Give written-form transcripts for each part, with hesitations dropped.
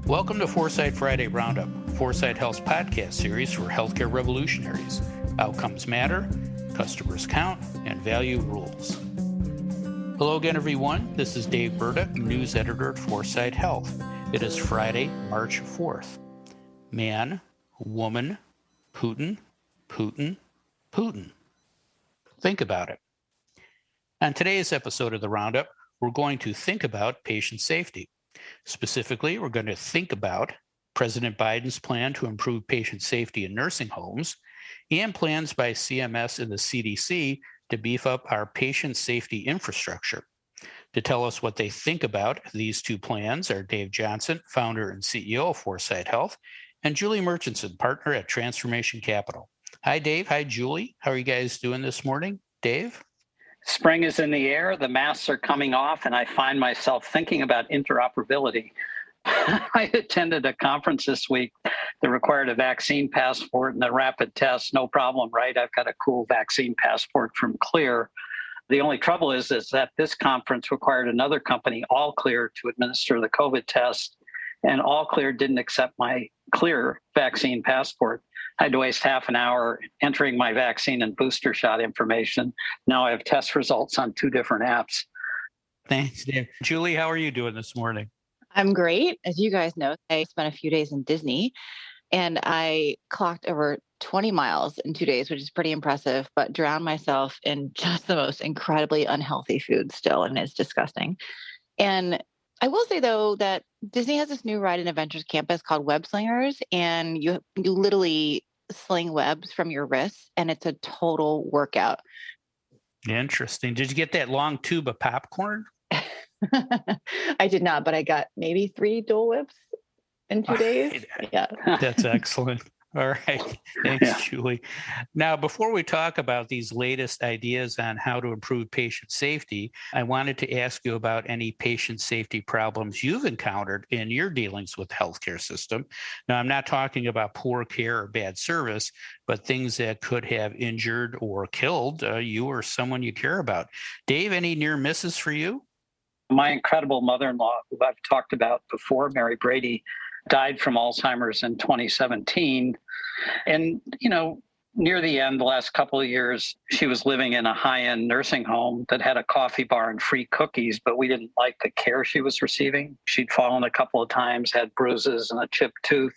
Welcome to 4sight Friday Roundup, 4sight Health's podcast series for healthcare revolutionaries. Outcomes matter, customers count, and value rules. Hello again, everyone. This is Dave Burda, news editor at 4sight Health. It is Friday, March 4th. Man, woman, Putin, Putin, Putin. Think about it. On today's episode of the Roundup, we're going to think about patient safety. Specifically, we're going to think about President Biden's plan to improve patient safety in nursing homes and plans by CMS and the CDC to beef up our patient safety infrastructure. To tell us what they think about these two plans are Dave Johnson, founder and CEO of 4sight Health, and Julie Murchinson, partner at Transformation Capital. Hi, Dave. Hi, Julie. How are you guys doing this morning? Dave? Spring is in the air, the masks are coming off, and I find myself thinking about interoperability. I attended a conference this week that required a vaccine passport and a rapid test. No problem, right? I've got a cool vaccine passport from Clear. The only trouble is that this conference required another company, All Clear, to administer the COVID test, and All Clear didn't accept my Clear vaccine passport. I had to waste half an hour entering my vaccine and booster shot information. Now I have test results on two different apps. Thanks, Dave. Julie, how are you doing this morning? I'm great. As you guys know, I spent a few days in Disney and I clocked over 20 miles in 2 days, which is pretty impressive, but drowned myself in just the most incredibly unhealthy food still, and it's disgusting. And I will say, though, that Disney has this new ride in Adventures Campus called Web Slingers, and you literally sling webs from your wrists, and it's a total workout. Interesting. Did you get that long tube of popcorn? I did not, but I got maybe 3 Dole Whips in 2 days. Yeah. That's excellent. All right. Thanks, Julie. Now, before we talk about these latest ideas on how to improve patient safety, I wanted to ask you about any patient safety problems you've encountered in your dealings with the healthcare system. Now, I'm not talking about poor care or bad service, but things that could have injured or killed you or someone you care about. Dave, any near misses for you? My incredible mother-in-law, who I've talked about before, Mary Brady, died from Alzheimer's in 2017. And, near the end, the last couple of years, she was living in a high-end nursing home that had a coffee bar and free cookies, but we didn't like the care she was receiving. She'd fallen a couple of times, had bruises and a chipped tooth,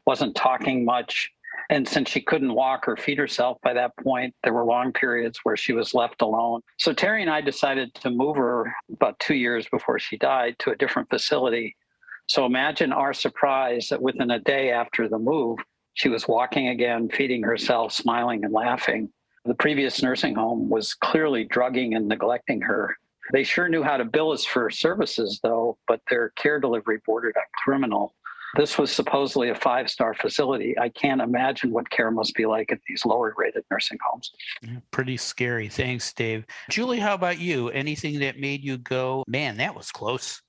wasn't talking much. And since she couldn't walk or feed herself by that point, there were long periods where she was left alone. So Terry and I decided to move her about 2 years before she died to a different facility. So imagine our surprise that within a day after the move, she was walking again, feeding herself, smiling and laughing. The previous nursing home was clearly drugging and neglecting her. They sure knew how to bill us for services, though, but their care delivery bordered on criminal. This was supposedly a 5-star facility. I can't imagine what care must be like at these lower-rated nursing homes. Pretty scary. Thanks, Dave. Julie, how about you? Anything that made you go, man, that was close?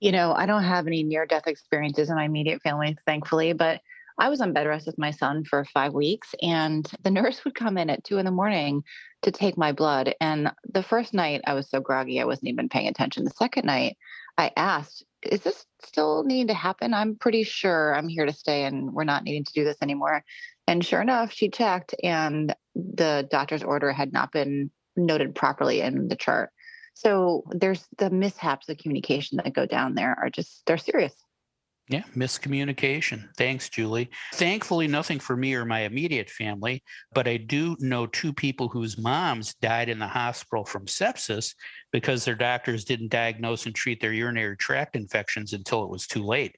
I don't have any near-death experiences in my immediate family, thankfully, but I was on bed rest with my son for 5 weeks, and the nurse would come in at 2 a.m. to take my blood. And the first night, I was so groggy, I wasn't even paying attention. The second night, I asked, is this still needing to happen? I'm pretty sure I'm here to stay and we're not needing to do this anymore. And sure enough, she checked, and the doctor's order had not been noted properly in the chart. So there's the mishaps of communication that go down there they're serious. Yeah, miscommunication. Thanks, Julie. Thankfully, nothing for me or my immediate family, but I do know 2 people whose moms died in the hospital from sepsis because their doctors didn't diagnose and treat their urinary tract infections until it was too late.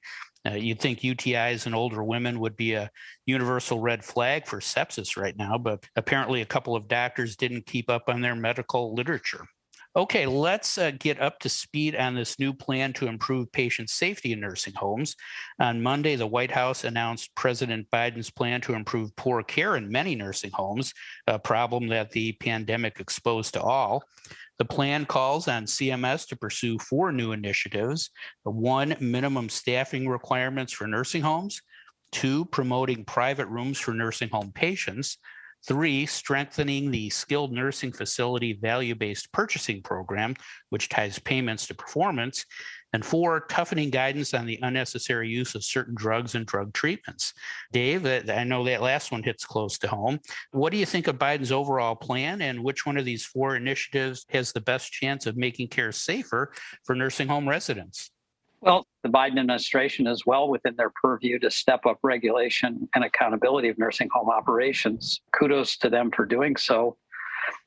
You'd think UTIs in older women would be a universal red flag for sepsis right now, but apparently a couple of doctors didn't keep up on their medical literature. Okay, let's get up to speed on this new plan to improve patient safety in nursing homes. On Monday, the White House announced President Biden's plan to improve poor care in many nursing homes, a problem that the pandemic exposed to all. The plan calls on CMS to pursue 4 new initiatives: 1, minimum staffing requirements for nursing homes; 2, promoting private rooms for nursing home patients; 3, strengthening the skilled nursing facility value-based purchasing program, which ties payments to performance; And 4, toughening guidance on the unnecessary use of certain drugs and drug treatments. Dave, I know that last one hits close to home. What do you think of Biden's overall plan, and which one of these 4 initiatives has the best chance of making care safer for nursing home residents? Well, the Biden administration is well within their purview to step up regulation and accountability of nursing home operations. Kudos to them for doing so.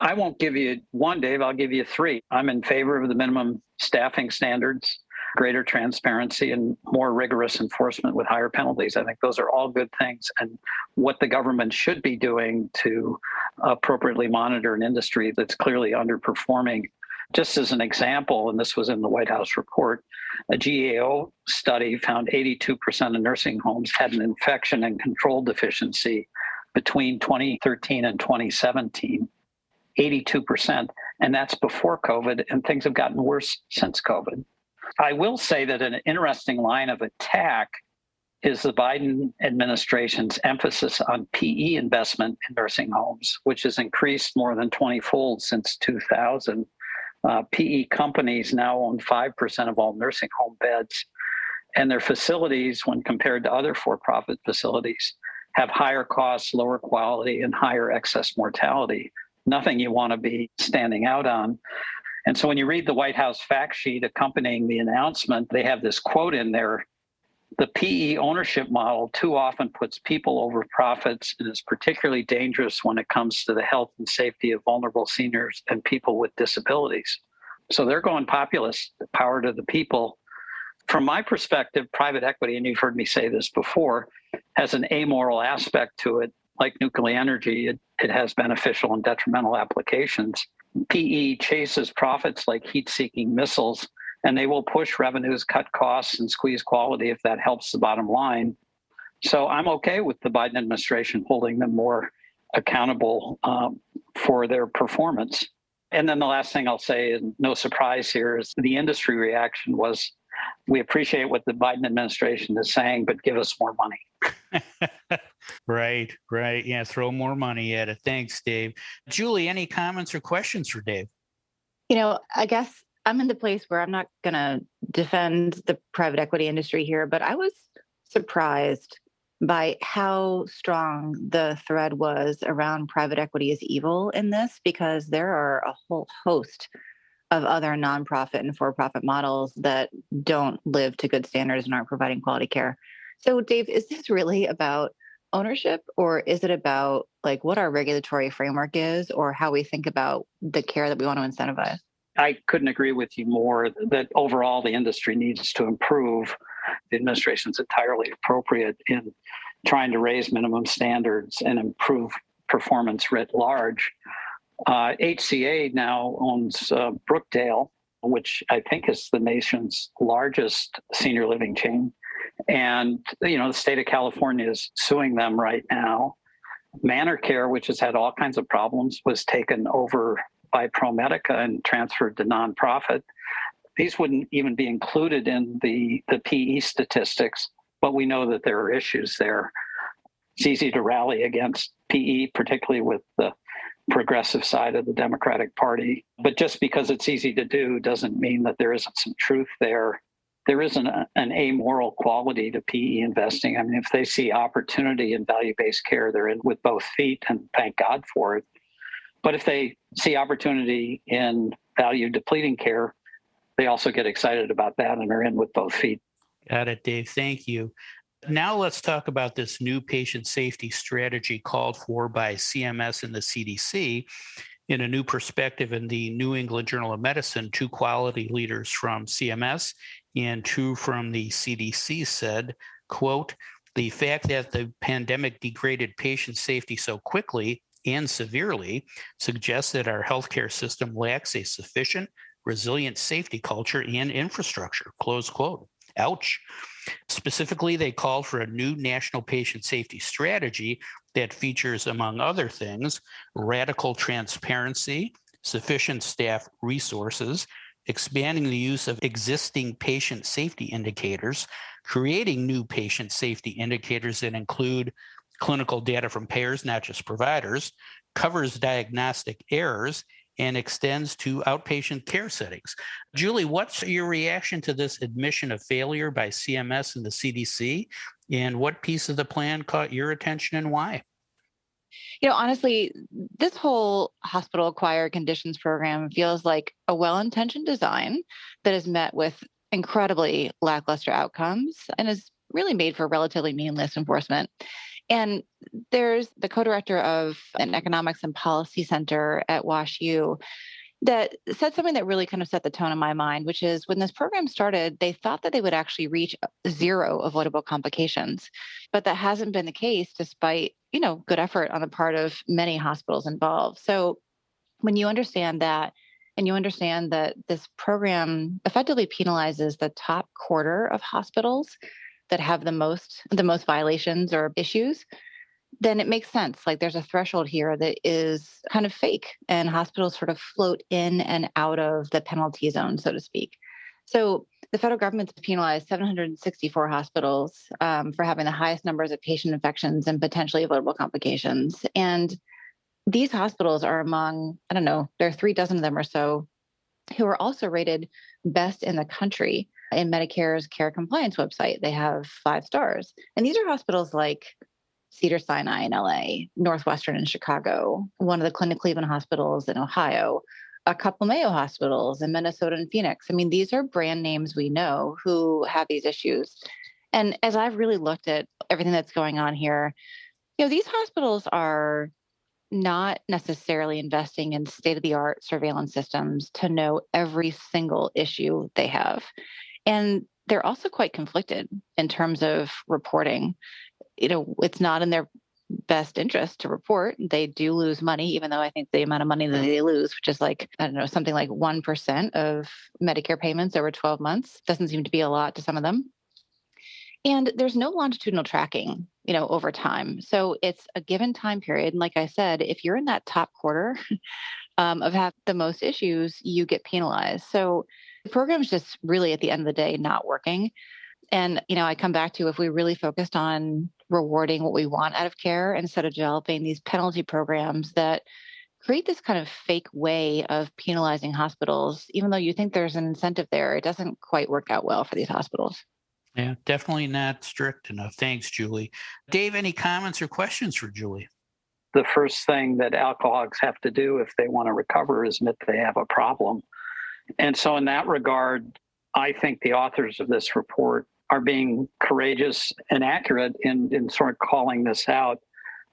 I won't give you one, Dave. I'll give you 3. I'm in favor of the minimum staffing standards, greater transparency, and more rigorous enforcement with higher penalties. I think those are all good things, and what the government should be doing to appropriately monitor an industry that's clearly underperforming. Just as an example, and this was in the White House report, a GAO study found 82% of nursing homes had an infection and control deficiency between 2013 and 2017. 82%. And that's before COVID, and things have gotten worse since COVID. I will say that an interesting line of attack is the Biden administration's emphasis on PE investment in nursing homes, which has increased more than 20-fold since 2000. PE companies now own 5% of all nursing home beds, and their facilities, when compared to other for-profit facilities, have higher costs, lower quality, and higher excess mortality. Nothing you want to be standing out on. And so when you read the White House fact sheet accompanying the announcement, they have this quote in there: "The PE ownership model too often puts people over profits and is particularly dangerous when it comes to the health and safety of vulnerable seniors and people with disabilities." So they're going populist, the power to the people. From my perspective, private equity, and you've heard me say this before, has an amoral aspect to it. Like nuclear energy, it has beneficial and detrimental applications. PE chases profits like heat-seeking missiles, and they will push revenues, cut costs, and squeeze quality if that helps the bottom line. So I'm okay with the Biden administration holding them more accountable for their performance. And then the last thing I'll say, and no surprise here, is the industry reaction was, we appreciate what the Biden administration is saying, but give us more money. Right. Yeah, throw more money at it. Thanks, Dave. Julie, any comments or questions for Dave? I guess I'm in the place where I'm not going to defend the private equity industry here, but I was surprised by how strong the thread was around private equity is evil in this, because there are a whole host of other nonprofit and for-profit models that don't live to good standards and aren't providing quality care. So, Dave, is this really about ownership, or is it about what our regulatory framework is, or how we think about the care that we want to incentivize? I couldn't agree with you more that overall the industry needs to improve. The administration's entirely appropriate in trying to raise minimum standards and improve performance writ large. HCA now owns Brookdale, which I think is the nation's largest senior living chain. And, the state of California is suing them right now. Manor Care, which has had all kinds of problems, was taken over by ProMedica and transferred to nonprofit. These wouldn't even be included in the PE statistics, but we know that there are issues there. It's easy to rally against PE, particularly with the progressive side of the Democratic Party. But just because it's easy to do doesn't mean that there isn't some truth there. There isn't an amoral quality to PE investing. I mean, if they see opportunity in value-based care, they're in with both feet, and thank God for it. But if they see opportunity in value-depleting care, they also get excited about that and are in with both feet. Got it, Dave. Thank you. Now let's talk about this new patient safety strategy called for by CMS and the CDC. In a new perspective in the New England Journal of Medicine, 2 quality leaders from CMS and 2 from the CDC said, quote, "The fact that the pandemic degraded patient safety so quickly and severely suggests that our healthcare system lacks a sufficient, resilient safety culture and infrastructure," close quote. Ouch. Specifically, they called for a new national patient safety strategy that features, among other things, radical transparency, sufficient staff resources, expanding the use of existing patient safety indicators, creating new patient safety indicators that include clinical data from payers, not just providers, covers diagnostic errors, and extends to outpatient care settings. Julie, what's your reaction to this admission of failure by CMS and the CDC? And what piece of the plan caught your attention and why? Honestly, this whole hospital acquired conditions program feels like a well intentioned design that is met with incredibly lackluster outcomes and is really made for relatively meaningless enforcement. And there's the co director of an economics and policy center at WashU that said something that really kind of set the tone in my mind, which is when this program started, they thought that they would actually reach zero avoidable complications. But that hasn't been the case despite, good effort on the part of many hospitals involved. So when you understand that, and you understand that this program effectively penalizes the top quarter of hospitals that have the most violations or issues, then it makes sense. Like there's a threshold here that is kind of fake, and hospitals sort of float in and out of the penalty zone, so to speak. So the federal government's penalized 764 hospitals for having the highest numbers of patient infections and potentially avoidable complications. And these hospitals are among, I don't know, there are 36 of them or so who are also rated best in the country in Medicare's care compliance website. They have 5 stars. And these are hospitals like Cedars-Sinai in LA, Northwestern in Chicago, one of the Clinic Cleveland hospitals in Ohio, a couple Mayo hospitals in Minnesota and Phoenix. I mean, these are brand names we know who have these issues. And as I've really looked at everything that's going on here, these hospitals are not necessarily investing in state-of-the-art surveillance systems to know every single issue they have. And they're also quite conflicted in terms of reporting. It's not in their best interest to report. They do lose money, even though I think the amount of money that they lose, which is like, I don't know, something like 1% of Medicare payments over 12 months, doesn't seem to be a lot to some of them. And there's no longitudinal tracking, over time. So it's a given time period. And like I said, if you're in that top quarter of have the most issues, you get penalized. So the program's just really at the end of the day not working. And, I come back to if we really focused on rewarding what we want out of care instead of developing these penalty programs that create this kind of fake way of penalizing hospitals, even though you think there's an incentive there, it doesn't quite work out well for these hospitals. Yeah, definitely not strict enough. Thanks, Julie. Dave, any comments or questions for Julie? The first thing that alcoholics have to do if they want to recover is admit they have a problem. And so in that regard, I think the authors of this report are being courageous and accurate in sort of calling this out.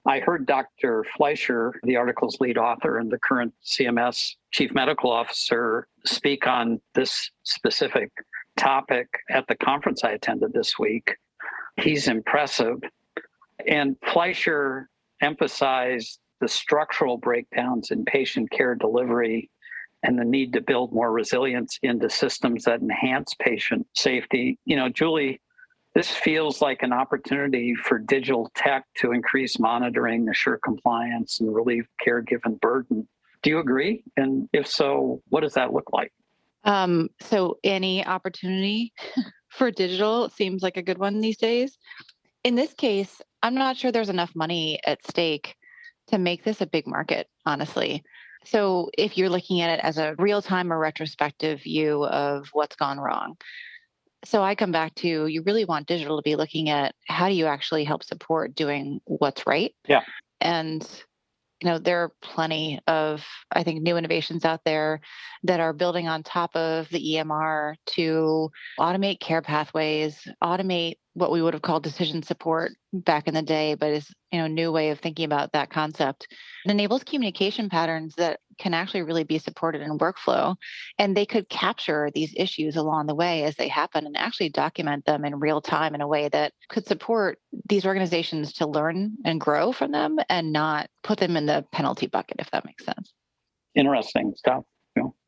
I heard Dr. Fleischer, the article's lead author and the current CMS chief medical officer, speak on this specific topic at the conference I attended this week. He's impressive. And Fleischer emphasized the structural breakdowns in patient care delivery and the need to build more resilience into systems that enhance patient safety. Julie, this feels like an opportunity for digital tech to increase monitoring, assure compliance, and relieve caregiver burden. Do you agree? And if so, what does that look like? So any opportunity for digital seems like a good one these days. In this case, I'm not sure there's enough money at stake to make this a big market, honestly. So if you're looking at it as a real-time or retrospective view of what's gone wrong. So I come back to, you really want digital to be looking at how do you actually help support doing what's right? Yeah. And there are plenty of, I think, new innovations out there that are building on top of the EMR to automate care pathways, automate what we would have called decision support back in the day, but is a new way of thinking about that concept. It enables communication patterns that can actually really be supported in workflow, and they could capture these issues along the way as they happen and actually document them in real time in a way that could support these organizations to learn and grow from them and not put them in the penalty bucket, if that makes sense. Interesting stuff.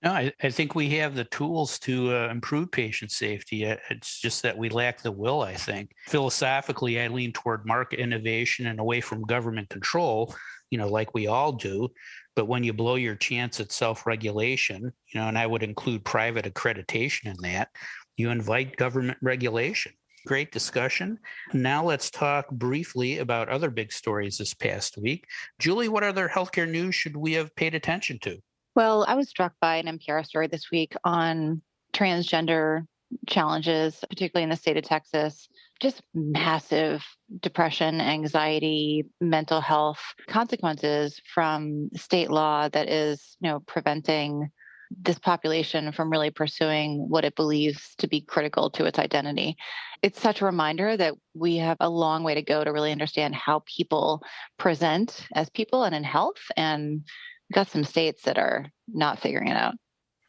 No, I think we have the tools to improve patient safety. It's just that we lack the will, I think. Philosophically, I lean toward market innovation and away from government control, like we all do. But when you blow your chance at self-regulation, and I would include private accreditation in that, you invite government regulation. Great discussion. Now let's talk briefly about other big stories this past week. Julie, what other healthcare news should we have paid attention to? Well, I was struck by an NPR story this week on transgender challenges, particularly in the state of Texas. Just massive depression, anxiety, mental health consequences from state law that is, preventing this population from really pursuing what it believes to be critical to its identity. It's such a reminder that we have a long way to go to really understand how people present as people and in health. And we've got some states that are not figuring it out.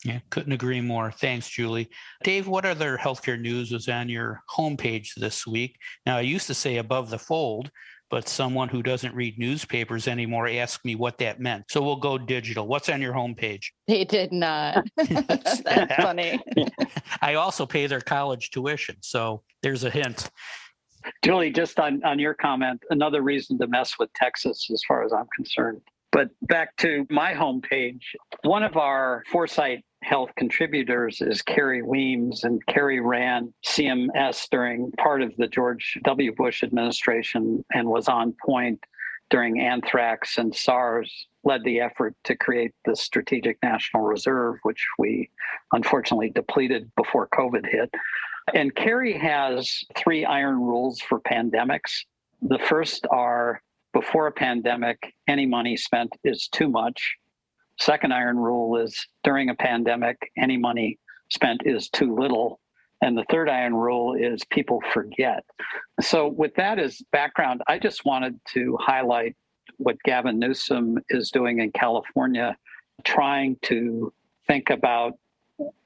Yeah, couldn't agree more. Thanks, Julie. Dave, what other healthcare news was on your homepage this week? Now, I used to say above the fold, but someone who doesn't read newspapers anymore asked me what that meant. So we'll go digital. What's on your homepage? They did not. That's funny. I also pay their college tuition. So there's a hint. Julie, just on your comment, another reason to mess with Texas as far as I'm concerned. But back to my homepage, one of our 4sight Health contributors is Carrie Weems, and Carrie ran CMS during part of the George W. Bush administration and was on point during anthrax and SARS, led the effort to create the Strategic National Reserve, which we unfortunately depleted before COVID hit. And Carrie has 3 iron rules for pandemics. The first are, before a pandemic, any money spent is too much. Second iron rule is, during a pandemic, any money spent is too little. And the third iron rule is, people forget. So with that as background, I just wanted to highlight what Gavin Newsom is doing in California, trying to think about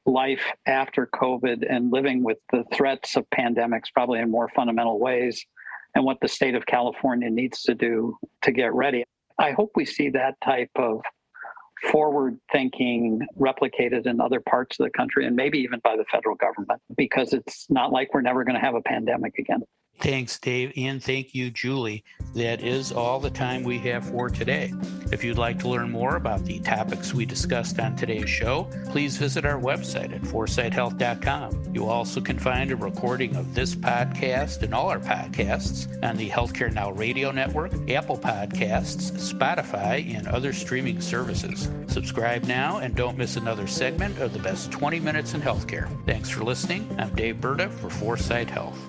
life after COVID and living with the threats of pandemics probably in more fundamental ways, and what the state of California needs to do to get ready. I hope we see that type of forward thinking replicated in other parts of the country, and maybe even by the federal government, because it's not like we're never going to have a pandemic again. Thanks, Dave, and thank you, Julie. That is all the time we have for today. If you'd like to learn more about the topics we discussed on today's show, please visit our website at 4sighthealth.com. You also can find a recording of this podcast and all our podcasts on the Healthcare Now Radio Network, Apple Podcasts, Spotify, and other streaming services. Subscribe now and don't miss another segment of the best 20 minutes in healthcare. Thanks for listening. I'm Dave Burda for 4sight Health.